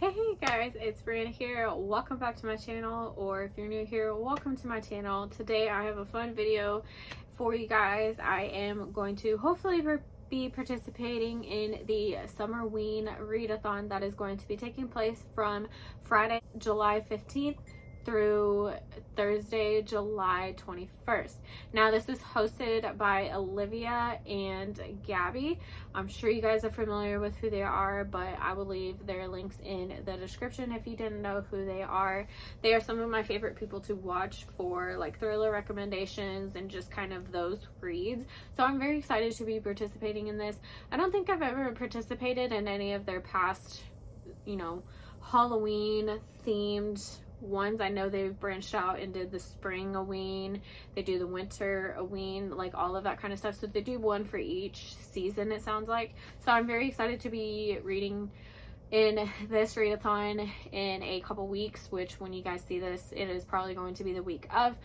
Hey guys, it's Brianna here. Welcome back to my channel, or if you're new here, welcome to my channel. Today I have a fun video for you guys. I am going to hopefully be participating in the Summerween readathon that is going to be taking place from Friday, July 15th through Thursday, July 21st. Now this is hosted by Olivia and Gabby. I'm sure you guys are familiar with who they are, but I will leave their links in the description if you didn't know who they are. They are some of my favorite people to watch for like thriller recommendations and just kind of those reads. So I'm very excited to be participating in this. I don't think I've ever participated in any of their past, Halloween themed ones. I know they've branched out and did the spring Halloween, they do the winter Halloween, like all of that kind of stuff. So they do one for each season, it sounds like. So I'm very excited to be reading in this readathon in a couple weeks, which when you guys see this, it is probably going to be the week of.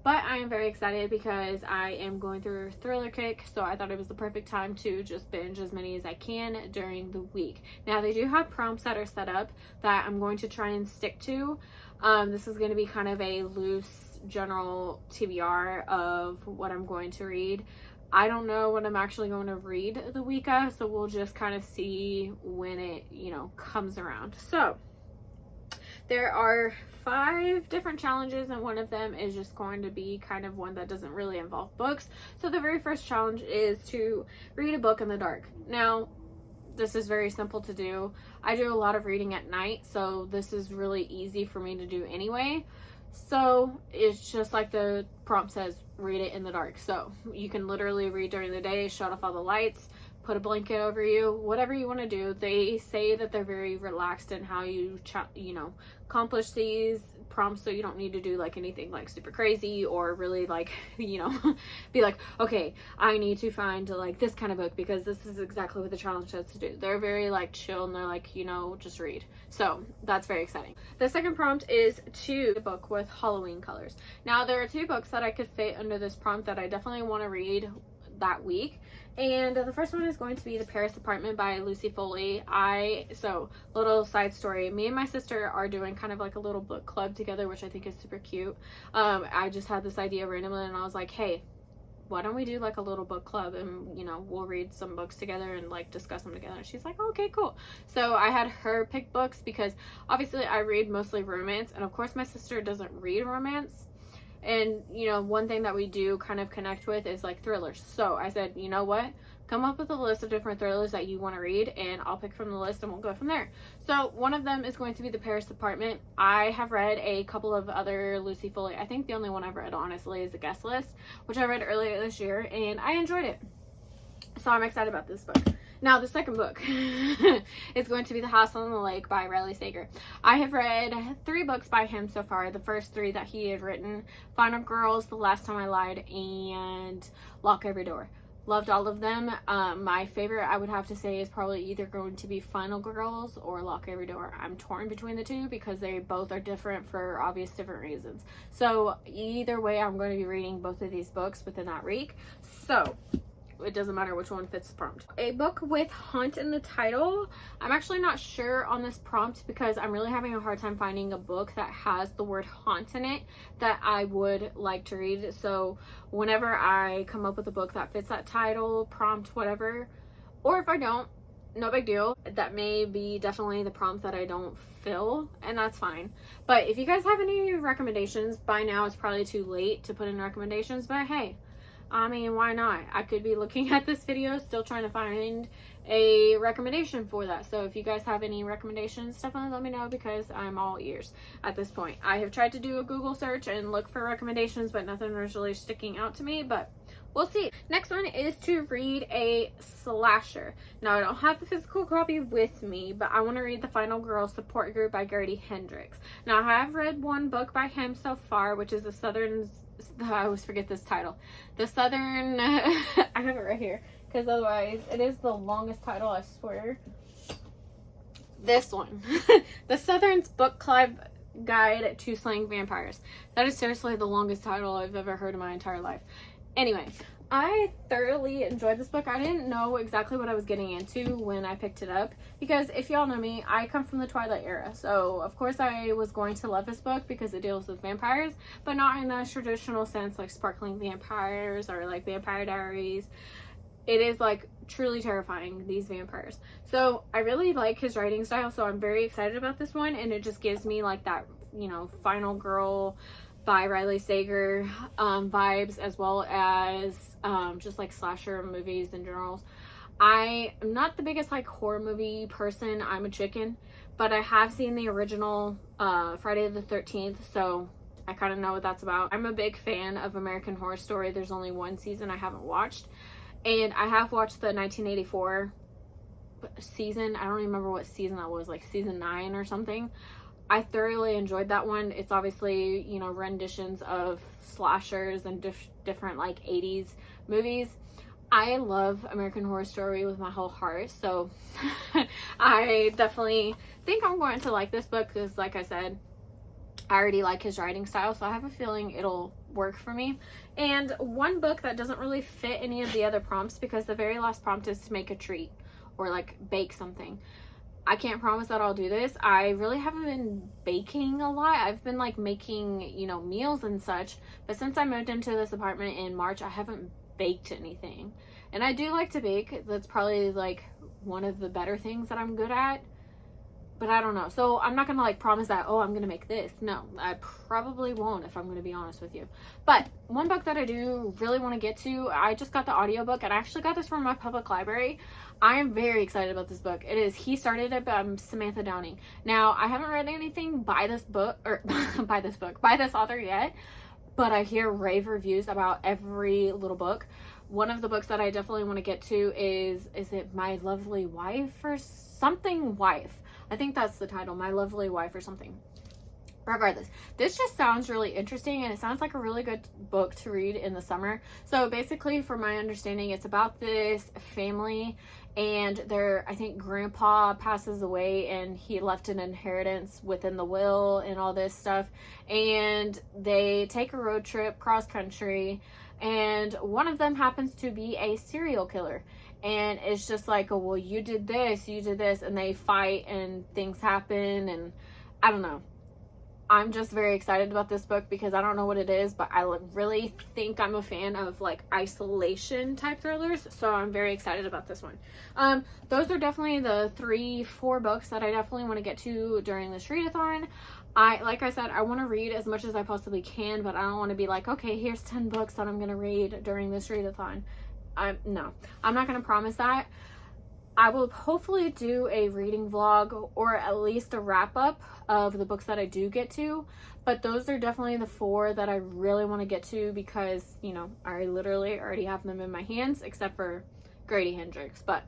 But I am very excited because I am going through a thriller kick, so I thought it was the perfect time to just binge as many as I can during the week. Now, they do have prompts that are set up that I'm going to try and stick to. This is going to be kind of a loose general TBR of what I'm going to read. I don't know what I'm actually going to read the week of, so we'll just kind of see when it, comes around. So there are 5 different challenges, and one of them is just going to be kind of one that doesn't really involve books. So the very first challenge is to read a book in the dark. Now, this is very simple to do. I do a lot of reading at night, so this is really easy for me to do anyway. So it's just like the prompt says, read it in the dark. So you can literally read during the day, shut off all the lights, put a blanket over you, whatever you want to do. They say that they're very relaxed in how you accomplish these prompts, so you don't need to do like anything like super crazy or really like be like, okay, I need to find like this kind of book because this is exactly what the challenge says to do. They're very like chill, and they're like, just read. So that's very exciting. The second prompt is to a book with Halloween colors. Now there are 2 books that I could fit under this prompt that I definitely want to read that week, and the first one is going to be The Paris Apartment by Lucy Foley. So little side story, me and my sister are doing kind of like a little book club together, which I think is super cute. I just had this idea randomly, and I was like, hey, why don't we do like a little book club, and we'll read some books together and like discuss them together. And she's like, okay, cool. So I had her pick books because obviously I read mostly romance, and of course my sister doesn't read romance. And, one thing that we do kind of connect with is like thrillers. So I said, you know what? Come up with a list of different thrillers that you want to read, and I'll pick from the list and we'll go from there. So one of them is going to be The Paris Apartment. I have read a couple of other Lucy Foley. I think the only one I've read, honestly, is The Guest List, which I read earlier this year, and I enjoyed it. So I'm excited about this book. Now, the second book is going to be The House on the Lake by Riley Sager. I have read 3 books by him so far. The first 3 that he had written: Final Girls, The Last Time I Lied, and Lock Every Door. Loved all of them. My favorite, I would have to say, is probably either going to be Final Girls or Lock Every Door. I'm torn between the 2 because they both are different for obvious different reasons. So either way, I'm going to be reading both of these books within that week. So it doesn't matter which one fits the prompt. A book with haunt in the title. I'm actually not sure on this prompt because I'm really having a hard time finding a book that has the word haunt in it that I would like to read. So whenever I come up with a book that fits that title, prompt, whatever, or if I don't, no big deal. That may be definitely the prompt that I don't fill, and that's fine. But if you guys have any recommendations, by now it's probably too late to put in recommendations, but hey, I mean, why not? I could be looking at this video still trying to find a recommendation for that. So if you guys have any recommendations, definitely let me know because I'm all ears at this point. I have tried to do a Google search and look for recommendations, but nothing was really sticking out to me, but we'll see. Next one is to read a slasher. Now, I don't have the physical copy with me, but I want to read The Final Girl Support Group by Gertie Hendricks. Now, I have read one book by him so far, which is I always forget this title. The Southern, I have it right here, because otherwise it is the longest title, I swear. This one. The Southern's Book Club Guide to Slaying Vampires. That is seriously the longest title I've ever heard in my entire life. Anyway, I thoroughly enjoyed this book. I didn't know exactly what I was getting into when I picked it up, because if y'all know me, I come from the Twilight era. So of course I was going to love this book because it deals with vampires, but not in the traditional sense like sparkling vampires or like Vampire Diaries. It is like truly terrifying, these vampires. So I really like his writing style, so I'm very excited about this one, and it just gives me like that, you know, Final Girl by Riley Sager vibes, as well as just like slasher movies in general. I am not the biggest like horror movie person. I'm a chicken, but I have seen the original Friday the 13th, so I kind of know what that's about. I'm a big fan of American Horror Story. There's only one season I haven't watched, and I have watched the 1984 season. I don't remember what season that was, like season 9 or something. I thoroughly enjoyed that one. It's obviously, you know, renditions of slashers and different like 80s movies. I love American Horror Story with my whole heart, so I definitely think I'm going to like this book because, like I said, I already like his writing style, so I have a feeling it'll work for me. And one book that doesn't really fit any of the other prompts, because the very last prompt is to make a treat or like bake something. I can't promise that I'll do this. I really haven't been baking a lot. I've been like making, you know, meals and such, but since I moved into this apartment in March, I haven't baked anything. And I do like to bake. That's probably like one of the better things that I'm good at, but I don't know. So I'm not gonna like promise that, oh, I'm gonna make this. No, I probably won't, if I'm gonna be honest with you. But one book that I do really want to get to, I just got the audiobook, and I actually got this from my public library. I am very excited about this book. It is He Started It by Samantha Downing. Now, I haven't read anything by this book, or by this author yet, but I hear rave reviews about every little book. One of the books that I definitely want to get to is it My Lovely Wife or something Wife? I think that's the title, My Lovely Wife or something. Regardless, this just sounds really interesting, and it sounds like a really good book to read in the summer. So basically, from my understanding, it's about this family, and I think grandpa passes away, and he left an inheritance within the will and all this stuff, and they take a road trip cross country, and one of them happens to be a serial killer. And it's just like, oh, well, you did this, and they fight and things happen, and I don't know. I'm just very excited about this book because I don't know what it is, but I really think I'm a fan of like isolation type thrillers, so I'm very excited about this one. Those are definitely the 3-4 books that I definitely want to get to during this readathon. Like I said, I want to read as much as I possibly can, but I don't want to be like, okay, here's 10 books that I'm going to read during this readathon. No, I'm not going to promise that. I will hopefully do a reading vlog, or at least a wrap up of the books that I do get to, but those are definitely the 4 that I really want to get to because, you know, I literally already have them in my hands except for Grady Hendrix. But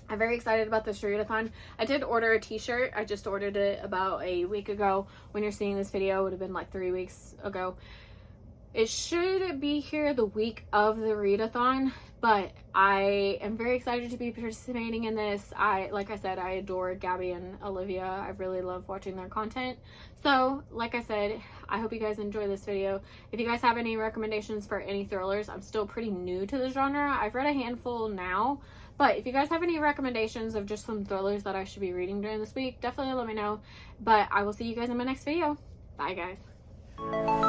I'm very excited about this readathon. I did order a t-shirt. I just ordered it about a week ago. When you're seeing this video, it would have been like 3 weeks ago. It should be here the week of the readathon, but I am very excited to be participating in this. Like I said, I adore Gabby and Olivia. I really love watching their content. So, like I said, I hope you guys enjoy this video. If you guys have any recommendations for any thrillers, I'm still pretty new to the genre. I've read a handful now, but if you guys have any recommendations of just some thrillers that I should be reading during this week, definitely let me know. But I will see you guys in my next video. Bye, guys.